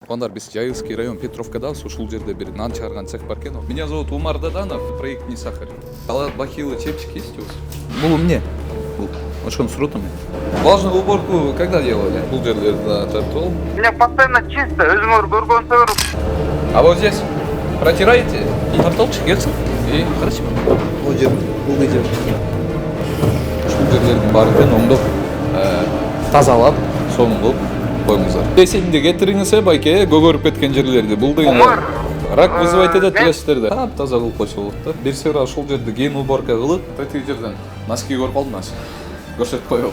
Тукандар, биз Жайылский район Петровкадабыз, ушул жерде бир нан чыгарган цех бар экен. Меня зовут Умар Даданов, проект «Не сахар». Халат, бахилы, чепчик есть у вас? Бул эмне? Ошону сурап атам мен. Влажную уборку когда делали? Бул жерлерди тартып. У меня постоянно чисто, өзүңөр көргөнсүңөр. А вот здесь протираете и тартылчы келсин. И хорошо. Бул жер, бул жер. Ушул жерлердин баарын оңдоп, тазалап, соңдоп коюңуздар. Эсенди кетириңиз байке, көгөрүп кеткен жерлерди. Бул деген рак вызывать этет билесиздер да. Таза кылып койсо болот да. Бир сыйра ушул жерди кийин уборка кылып, тетиги жерден носки көрүп калдым аз. Көрсөтүп коём.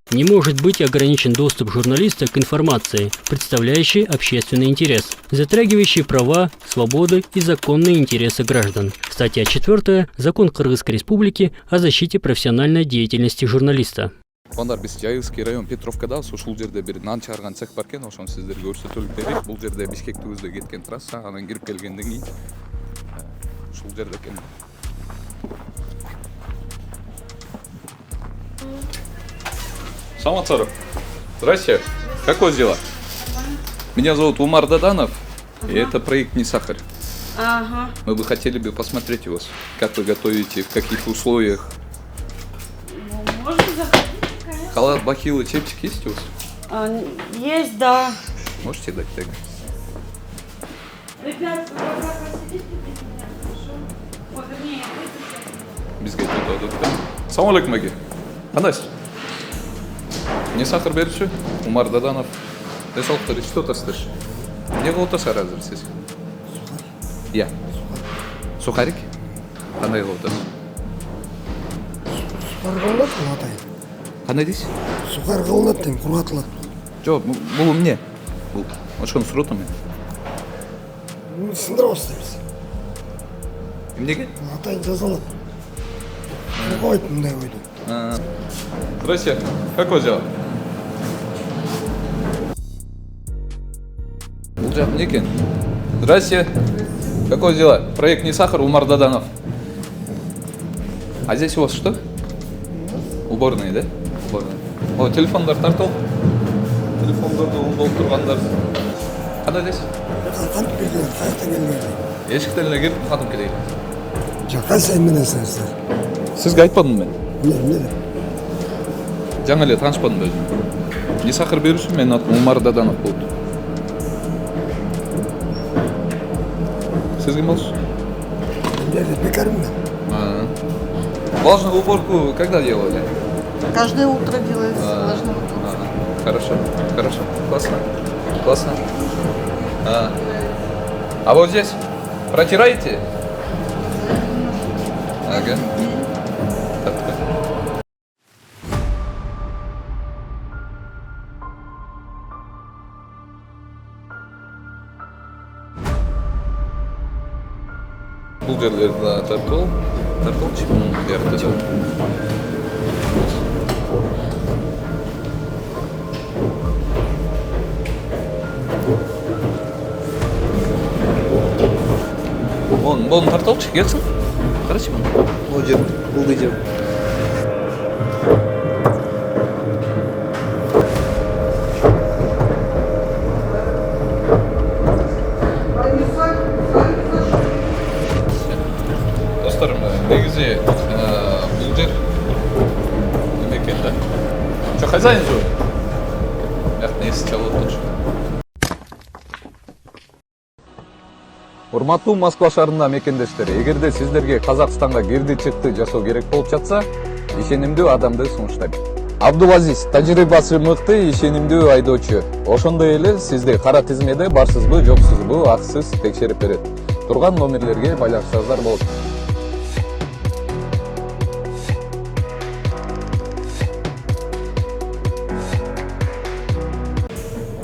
Не может быть ограничен доступ журналиста к информации, представляющей общественный интерес, затрагивающей права, свободы и законные интересы граждан. Статья 4. Закон Кыргызской Республики о защите профессиональной деятельности журналиста. Тукандар, биз Жайылский район Петровкадабыз, ушул жерде бир нан чыгарган цех бар экен, ошону сиздерге көрсөтөлүп берейин. Бул жерде Бишкек түбүздө кеткен трасса, анан кирип келгенден кийин ушул жерде экен. Самоцаров. Здрасте. Как у вас дела? Меня зовут Умар Даданов, и это проект «Не сахар». Ага. Мы бы хотели бы посмотреть у вас, как вы готовите, в каких условиях. Ну, можно заходить, конечно. Халат, бахилы, чепчик есть у вас? Есть, да. Можете дать тег? Ребят, вы пока посидите без меня, хорошо? Ой, вернее, выйдите. Бизге тут. Салам алейкум, аге. Кандайсыз? Не сахар берүүчү Умар Даданов. Дешалыктар ичип атасыздар. Эмне кылып атасыздар азыр сиз? Иә. Сухарик? Кандай кылып атасыз? Сухар кылынат, атайын. Кандай дейсиз? Сухар кылынат дейм, кургатылат. Жок, бул эмне? Бул ошону сурап атам мен. Сындырып баштайбыз. Эмнеге? Атайын жазалат. Кургабайт мындай ойду. Здрасте. Как у вас дела? Бул жак эмне экен? Здрасте. Как у вас дела? Проект «Не сахар», Умар Даданов. А здесь у вас что? Уборные, да? Уборные. О, телефондар тартып. Телефондорду оңдоп тургандар. Кандай дейсиз? Кантип келген, каяктан келген? Эшиктен эле кирип катып келейин. Жок, кайсы менесиңиздер? Сизге айтпадымбы мен? Эмне? Жаңы эле таанышпадым өзүм. Не сахар берүүчү, менин атым Умар Даданов болот. Сиз ким болосуз? Эмне, пекармын мен. Влажную уборку когда делали? Каждое утро делается влажная уборка. Хорошо. Классно. А вот здесь протираете? Ага. Бул жерлерди тартылчы мунун бери да. Мону тартылчы келсин. Карачы муну. Бул жер, бул жер. Досторум, негизи бул жер эме экен да. Чо хозяин же? Бияк нерсе чалып атчу. Урматтуу Москва шаарында мекендештер, эгерде сиздерге Казакстанга кирди-чыкты жасоо керек болуп жатса, ишенимдүү адамды сунуштайм. Абдулазиз, тажрыйбасы мыкты, ишенимдүү айдоочу. Ошондой эле сизди кара тизмеде барсызбы, жоксузбу, аксыз текшерип берет. Турган номерлерге байланышсаңыздар болот.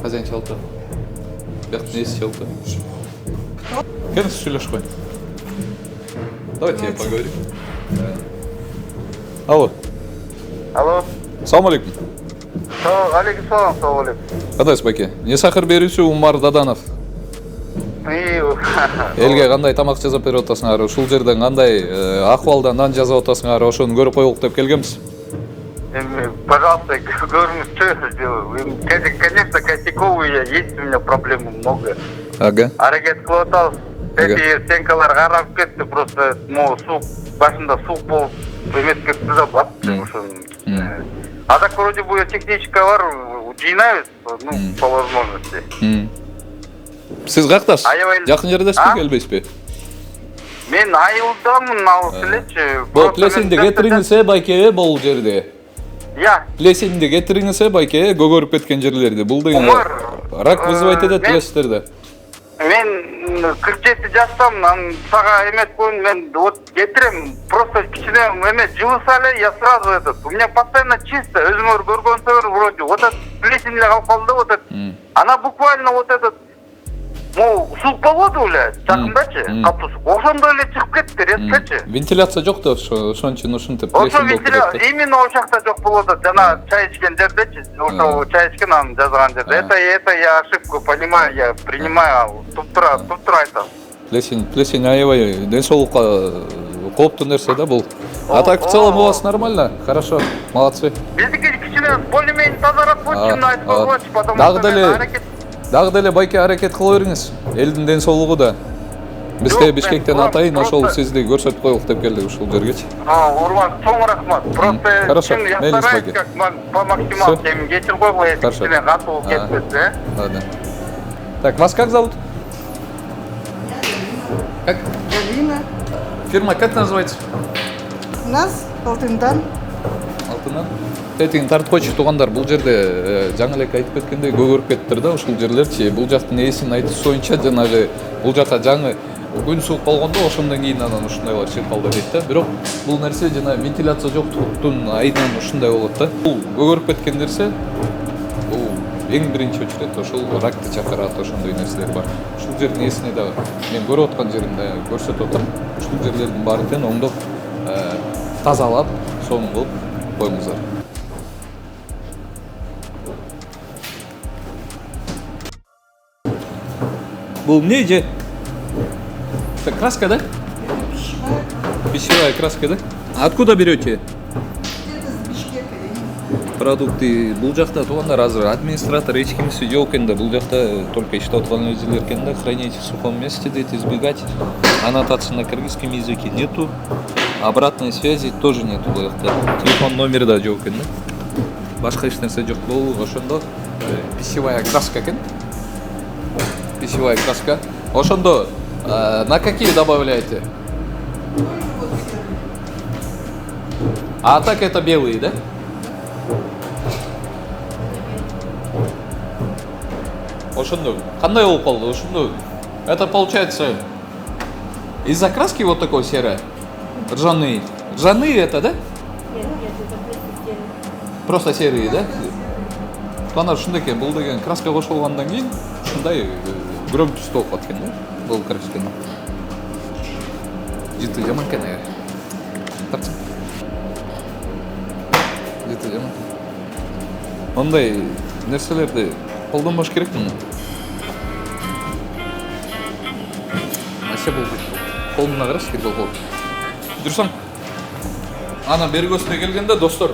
Хозяин çaldı. Бияк несі çaldı? Келіңіз сөйлесіп қойын. Давайте я поговорим. Алло. Салам алейкум. Алейкум салам, салам алейкум. Кандайсыз байке? Не сахар берүүчү Умар Даданов. Элге кандай тамак жасап берип атасыңар? Ушул жерден кандай акыбалда нан жасап атасыңар? Ошону көрүп коелук деп келгенбиз. Пожалуйста, говорю, что я сделаю? Конечно, косяковые есть у меня проблемы много. Ага. Аракет кылып эти стенкалар карап кетти, просто суу башында суу болуп эметке түзөп атты ошону. А так вроде бы техничка бар, жыйнайбыз, ну, по возможности. Сиз какташ? Аябай- Жакын жердесизби, А? келбейсизби? Мен айылдамын, алып элечи. Бул плесинди кетириңиз байке бул жерде. Я. Плесинди кетириңиз байке көгөрүп кеткен жерлерди. Бул деген Умар, рак вызывать этет мен- плестерде. Мен 47 жаштамын, сага эмес коюн, мен вот кетирем, просто кичине эме жылыса эле, я сразу этот, у меня постоянно чисто, өзүңөр көргөнсүңөр вроде, вот этот плесень эле калып калды, вот этот, она буквально вот этот, сук болбоду эле, жакындачы, катуу сук, ошондой эле чыгып кетти, резкочу. Вентиляция жок да, ошон үчүн ушинтип Ошо плесень болуп вентиля, кетет. именно ошол жакта жок болуп атат, жана чай ичкен жердечи, ошол чай ичкен анын жазган жерде. Это я ошибку понимаю, я принимаю, туптура айтам. Плесень аябай ден соолукка кооптуу нерсе да бул. А так в целом у вас нормально? Хорошо, молодцы. Биздики кичине более-менее тазараак болчу, чынын айтпак болчу, потому Дагы что мен деле аракет. дагы деле байке аракет кыла бериңиз. Элдин ден соолугу да. Бизде Жок, Бишкектен мен атайын ошол просто- сизди көрсөтүп коелук деп келдик ушул жергечи. Урман, чоң рахмат. Просто Хорошо, я мейлі, стараюсь Смоки. как по максималу Всё. темы кечирип койгула, если Хорошо. кичине катуу кетпесе. Ладно. Так, вас как зовут? Как? Галина. Фирма как называется? У нас Алтындан. Алтынан. Тетиң тартып койчу туугандар, бул жерде жаңы эле айтып кеткендей көгөрүп кеттир да ушул жерлерчи. Бул жактын ээсинин айтуусу боюнча жанагы бул жака жаңы күн суук болгондо ошондон кийин анан ушундайлар чыккалды дейт да. Бирок бул нерсе жана вентиляция жоктуктун айынан ушундай болот да. Бул көгөрүп кеткен нерсе бул эң биринчи очередь ошол ракты чакырат, ошондой нерселер бар. Ушул жердин ээсине дагы мен көрүп аткан жеримде көрсөтүп атам. Ушул жерлердин баарын тең оңдоп тазалап, сонун кылып коюңуздар. Бул эмне же? Это краска, да? Пищевая краска, да? А откуда берете Где-то с Бишкека. продукты? Бул жакта туугандар азыр администратор эч кимиси жок экен да, бул жакта только иштеп аткан өзүлөр экен да, храните в сухом месте дейт, избегать. Аннотации на кыргызском языке нету, обратной связи тоже нету бул жакта. Телефон номери да жок экен да. Башка эч нерсе жок. Бул ошондо пищевая краска экен. Пищевая краска. Ошондо на какие добавляете? А так это белые, да? Ошондо. Кандай болуп калды? Ошондо. Это получается из-за краски вот такой серая. Ржаные. Ржаные это, да? Нет, это просто серый. Просто серые, да? Ана ушундай экен, бул деген краска кошулгандан кийин ушундай гром түстүү болуп калат экен да. Бул красканы. Жыты жаман экен. Тартсың. Жыты жаман. Ондай нерселерди колдонбош керекпи? Ася бул колуна караш, кир кол. Дурсаң. Ана бергөсүнө келгенде достор,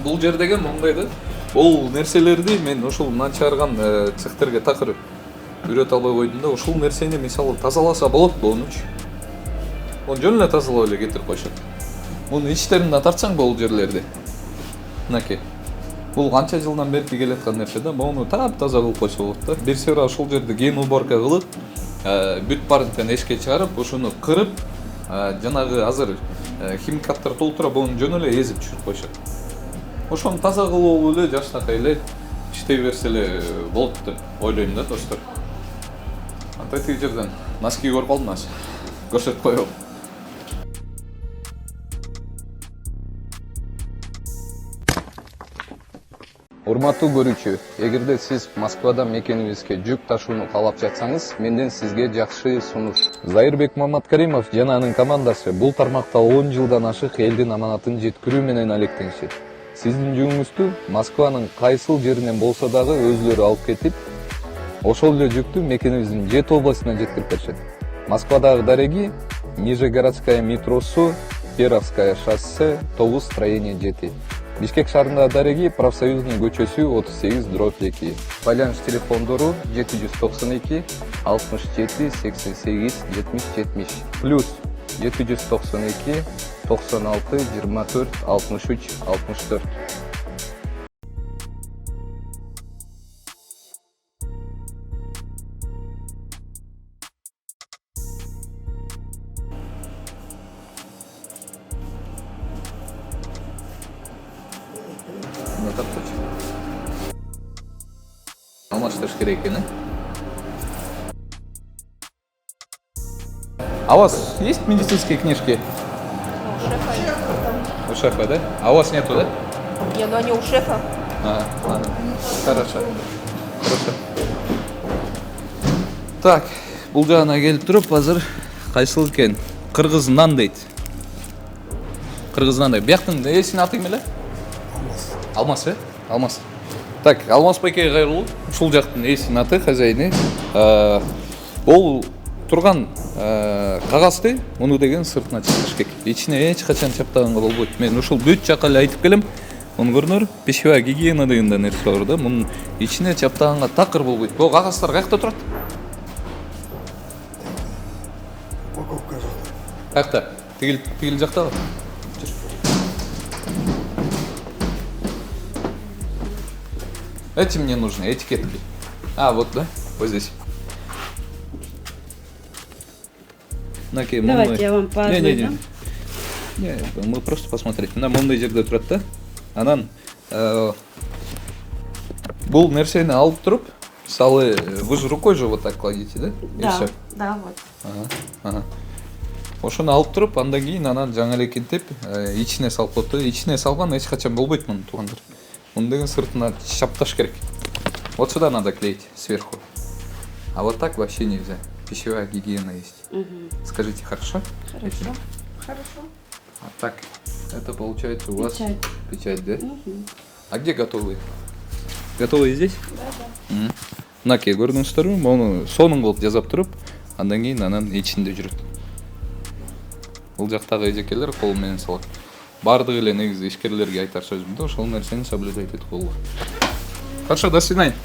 бул жер деген мындай да. Бул нерселерди мен ошол мына чыгарган цехтерге такыр үйрөтө албай койдум да. Ушул нерсени мисалы тазаласа болот болнучу. Оны жөн эле тазалап эле кетирип коюшат. Муну ичтерине тартсаң бул жерлерди. Мынакей. Бул канча жылдан бери келаткан нерсе да. Муну таап-таза кылып койсо болот да. Бир сыйра ушул жерде кийин уборка кылып, бүт барын эшикке чыгарып, ошону кырып, жанагы азыр химикаттар толтура буну жөн эле эзип түшүрүп коюшат. Ошону таза кылып эле жаштакай эле иштей берсе эле болот деп ойлойм да, достор. Андай тиги жерден носки көрүп калдым азыр. Көрсөтүп коелу. Урматтуу көрүүчү, эгерде сиз Москвада мекенибизге жүк ташууну каалап жатсаңыз, менден сизге жакшы сунуш. Зайырбек Маматкаримов жана анын командасы бул тармакта 10 жылдан ашык элдин аманатын жеткирүү менен алектенишет. Сиздин жүгүңүздү Москванын кайсыл жеринен болсо дагы өзүлөрү алып кетип, ошол эле жүктү мекенибиздин 7 областына жеткирип беришет. Москвадагы дареги Нижегородская метросу, Перовское шоссе, 9 строение 7. Бишкек шаарында дареги профсоюзный көчөсү 38/2. Байланыш телефондору 792 67 88 70 70 плюс 792 96 24 63 64. Мына тапкычы. Алмаштырыш керек экен, А у вас есть медицинские книжки? У шефа, да? А у вас нету, да? Не, ну они у шефа. Ага, ладно. Хорошо. Хорошо. Так, бул жагына келип туруп, азыр кайсыл экен? Кыргыз нан дейт. Кыргыз нан дейт. Бияктын эсин аты ким эле? Алмаз, Алмаз. Так, Алмаз байке кайрылуу. Ушул жактын эсин аты, хозяйны. Ол турган кагазды муну деген сыртына чыгыш керек. Ичине эч качан чаптаганга болбойт. Мен ушул бүт жака эле айтып келем. Оңгорнор пищевая гигиена деген нерсе бар да. Мунун ичине чаптаганга такыр болбойт. Бул кагаздар каякта турат? Упаковка жакта. Каякта? Тигил жактабы? Эти мне нужны, этикетки. А, вот, да? Вот здесь. Давайте я вам поознакомлю. Не, мы просто посмотреть. На мындай жерде турат да. Анан бул нерсени алып туруп, мисалы, вы же рукой же вот так кладите, да? И всё. Да, вот. Ага. Ошону алып туруп, андан кийин анан жаңы эле кинтип, ичине салып коет. Ичине салган эч качан болбойт мунун туугандар. Муну деген сыртына чапташ керек. Вот сюда надо клеить сверху. А вот так вообще нельзя. Пищевая гигиена есть. Скажите, хорошо? Хорошо. Хорошо. А так, это получается у вас Печать. печать, да? А где готовые? Готовые здесь? Да. Мынакей көрдүңүздөрбү? Мону сонун кылып жазап туруп, андан кийин анан ичинде жүрөт. Бул жактагы эжекелер кол менен салат. Бардыгы эле негизи ишкерлерге айтар сөзүм да, ошол нерсени соблюдать этип болгон. Хорошо, до свидания.